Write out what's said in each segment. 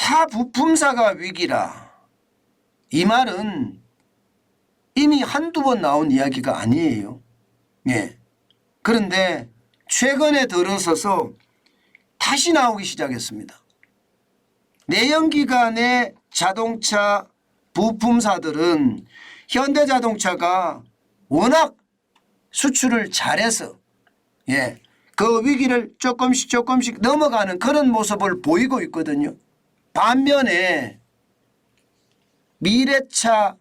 차 부품사가 위기라. 이 말은 이미 한두 번 나온 이야기가 아니에요. 예. 그런데 최근에 들어서서 다시 나오기 시작했습니다. 내연기관의 자동차 부품사들은 현대자동차가 워낙 수출을 잘해서 그 위기를 조금씩 넘어가는 그런 모습을 보이고 있거든요. 반면에 미래차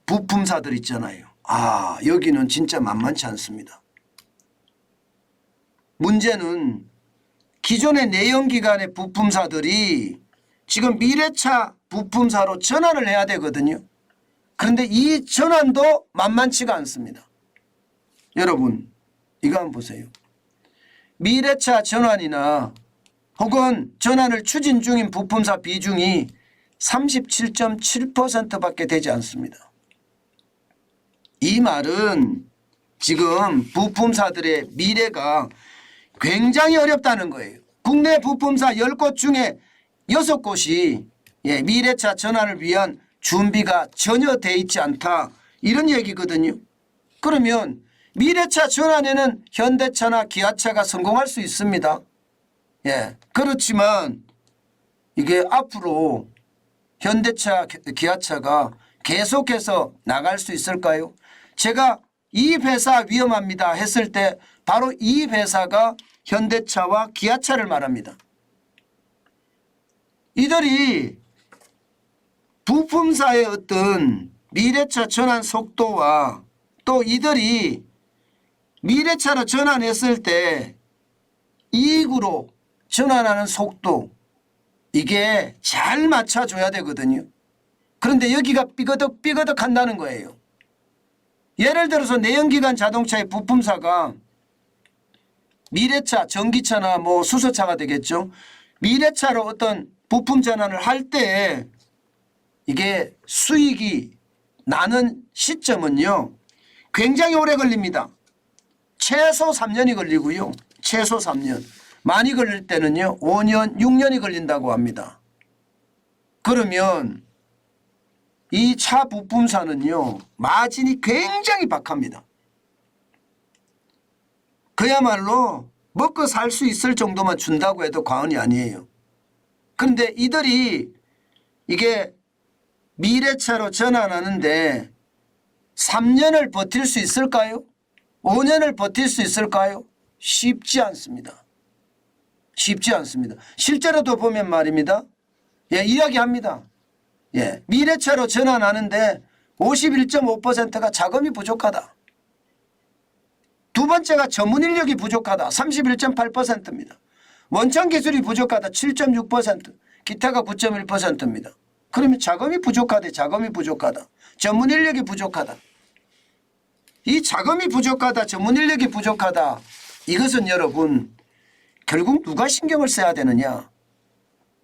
부품사들 있잖아요. 여기는 진짜 만만치 않습니다. 문제는 기존의 내연기관의 부품사들이 지금 미래차 부품사로 전환을 해야 되거든요. 그런데 이 전환도 만만치가 않습니다. 여러분 이거 한번 보세요. 미래차 전환이나 혹은 전환을 추진 중인 부품사 비중이 37.7%밖에 되지 않습니다. 이 말은 지금 부품사들의 미래가 굉장히 어렵다는 거예요. 국내 부품사 10곳 중에 6곳이 미래차 전환을 위한 준비가 전혀 돼 있지 않다, 이런 얘기거든요. 그러면 미래차 전환에는 현대차나 기아차가 성공할 수 있습니다. 그렇지만 이게 앞으로 현대차, 기아차가 계속해서 나갈 수 있을까요? 제가 이 회사 위험합니다 했을 때 바로 이 회사가 현대차와 기아차를 말합니다. 이들이 부품사의 어떤 미래차 전환 속도와 또 이들이 미래차로 전환했을 때 이익으로 전환하는 속도, 이게 잘 맞춰줘야 되거든요. 그런데 여기가 삐거덕 한다는 거예요. 예를 들어서 내연기관 자동차의 부품사가 미래차, 전기차나 뭐 수소차가 되겠죠. 미래차로 어떤 부품 전환을 할 때 이게 수익이 나는 시점은요 굉장히 오래 걸립니다. 최소 3년이 걸리고요. 최소 3년. 많이 걸릴 때는요 5년, 6년이 걸린다고 합니다. 그러면 이 차 부품사는요 마진이 굉장히 박합니다. 그야말로 먹고 살 수 있을 정도만 준다고 해도 과언이 아니에요. 그런데 이들이 이게 미래차로 전환하는데 3년을 버틸 수 있을까요? 5년을 버틸 수 있을까요? 쉽지 않습니다. 쉽지 않습니다. 실제로도 보면 말입니다. 이야기합니다. 미래차로 전환하는데 51.5%가 자금이 부족하다. 두 번째가 전문 인력이 부족하다. 31.8%입니다. 원천 기술이 부족하다. 7.6%. 기타가 9.1%입니다. 그러면 자금이 부족하다. 자금이 부족하다. 전문 인력이 부족하다. 이 자금이 부족하다. 전문 인력이 부족하다. 이것은 여러분 결국 누가 신경을 써야 되느냐.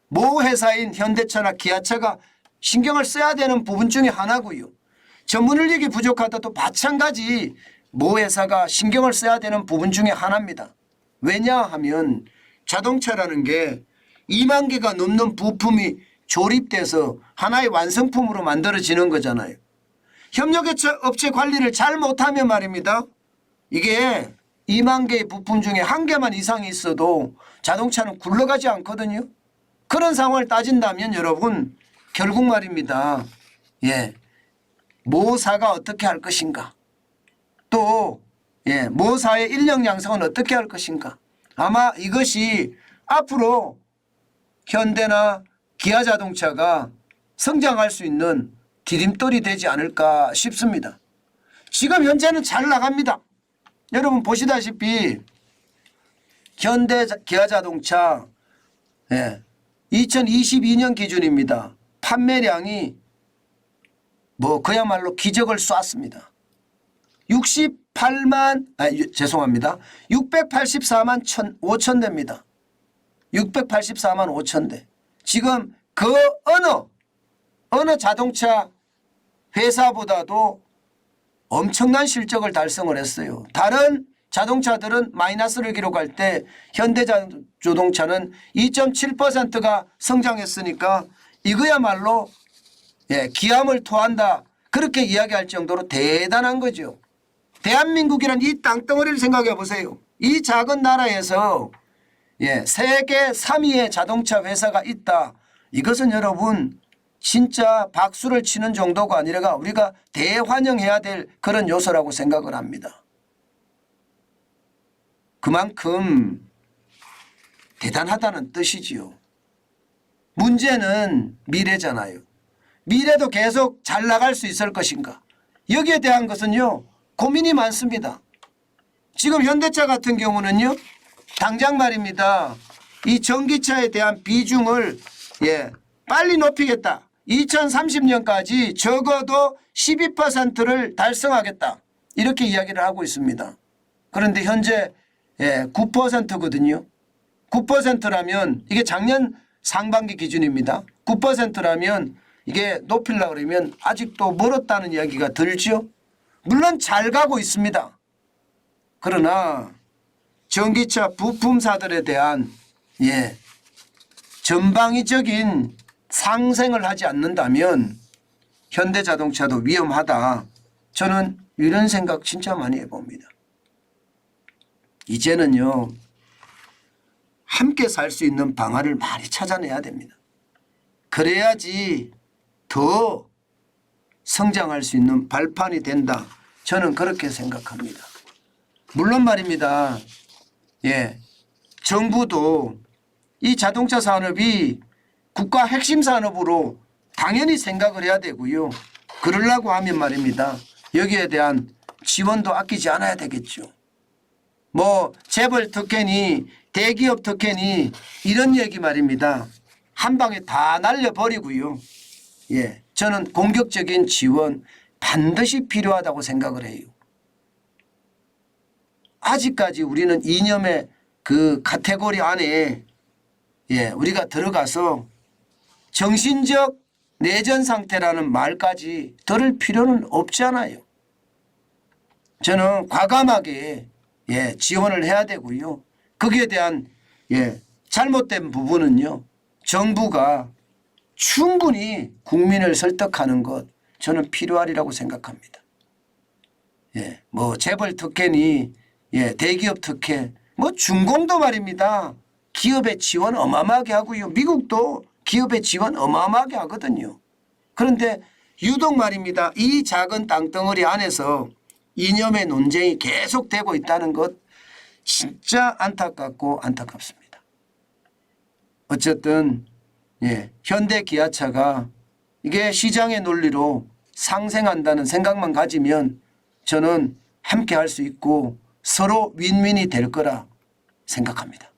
모 회사인 현대차나 기아차가 신경을 써야 되는 부분 중에 하나고요. 전문 인력이 부족하다도 마찬가지 모 회사가 신경을 써야 되는 부분 중에 하나입니다. 왜냐하면 자동차라는 게 2만 개가 넘는 부품이 조립돼서 하나의 완성품으로 만들어지는 거잖아요. 협력업체 관리를 잘 못하면 말입니다. 이게 2만 개의 부품 중에 한 개만 이상이 있어도 자동차는 굴러가지 않거든요. 그런 상황을 따진다면 여러분 결국 말입니다. 모사가 어떻게 할 것인가. 또 모사의 인력 양성은 어떻게 할 것인가. 아마 이것이 앞으로 현대나 기아자동차가 성장할 수 있는 디딤돌이 되지 않을까 싶습니다. 지금 현재는 잘 나갑니다. 여러분 보시다시피 현대 기아자동차 2022년 기준입니다. 판매량이 그야말로 기적을 쐈습니다. 684만 5천 대입니다. 684만 5천 대. 지금 그 어느 자동차 회사보다도 엄청난 실적을 달성을 했어요. 다른 자동차들은 마이너스를 기록할 때 현대자동차는 2.7%가 성장했으니까 이거야말로 기함을 토한다. 그렇게 이야기할 정도로 대단한 거죠. 대한민국이란 이 땅덩어리를 생각해 보세요. 이 작은 나라에서 세계 3위의 자동차 회사가 있다. 이것은 여러분 진짜 박수를 치는 정도가 아니라 우리가 대환영해야 될 그런 요소라고 생각을 합니다. 그만큼 대단하다는 뜻이지요. 문제는 미래잖아요. 미래도 계속 잘 나갈 수 있을 것인가. 여기에 대한 것은요 고민이 많습니다. 지금 현대차 같은 경우는요 당장 말입니다. 이 전기차에 대한 비중을 빨리 높이겠다. 2030년까지 적어도 12%를 달성하겠다. 이렇게 이야기를 하고 있습니다. 그런데 현재 9%거든요. 9%라면 이게 작년 상반기 기준입니다. 9%라면 이게 높이려고 그러면 아직도 멀었다는 이야기가 들죠. 물론 잘 가고 있습니다. 그러나 전기차 부품사들에 대한 전방위적인 상생을 하지 않는다면 현대자동차도 위험하다. 저는 이런 생각 진짜 많이 해봅니다. 이제는요 함께 살 수 있는 방안을 많이 찾아내야 됩니다. 그래야지 더 성장할 수 있는 발판이 된다. 저는 그렇게 생각합니다. 물론 말입니다. 정부도 이 자동차 산업이 국가 핵심 산업으로 당연히 생각을 해야 되고요. 그러려고 하면 말입니다. 여기에 대한 지원도 아끼지 않아야 되겠죠. 뭐 재벌 특혜니 대기업 특혜니 이런 얘기 말입니다. 한 방에 다 날려버리고요. 저는 공격적인 지원 반드시 필요하다고 생각을 해요. 아직까지 우리는 이념의 그 카테고리 안에 우리가 들어가서 정신적 내전 상태라는 말까지 들을 필요는 없잖아요. 저는 과감하게 지원을 해야 되고요. 거기에 대한 잘못된 부분은요. 정부가 충분히 국민을 설득하는 것 저는 필요하리라고 생각합니다. 뭐 재벌 특혜니 대기업 특혜 뭐 중공도 말입니다. 기업의 지원 어마어마하게 하고요. 미국도 기업의 지원 어마어마하게 하거든요. 그런데 유독 말입니다. 이 작은 땅덩어리 안에서 이념의 논쟁이 계속되고 있다는 것 진짜 안타깝고 안타깝습니다. 어쨌든 현대 기아차가 이게 시장의 논리로 상생한다는 생각만 가지면 저는 함께 할 수 있고 서로 윈윈이 될 거라 생각합니다.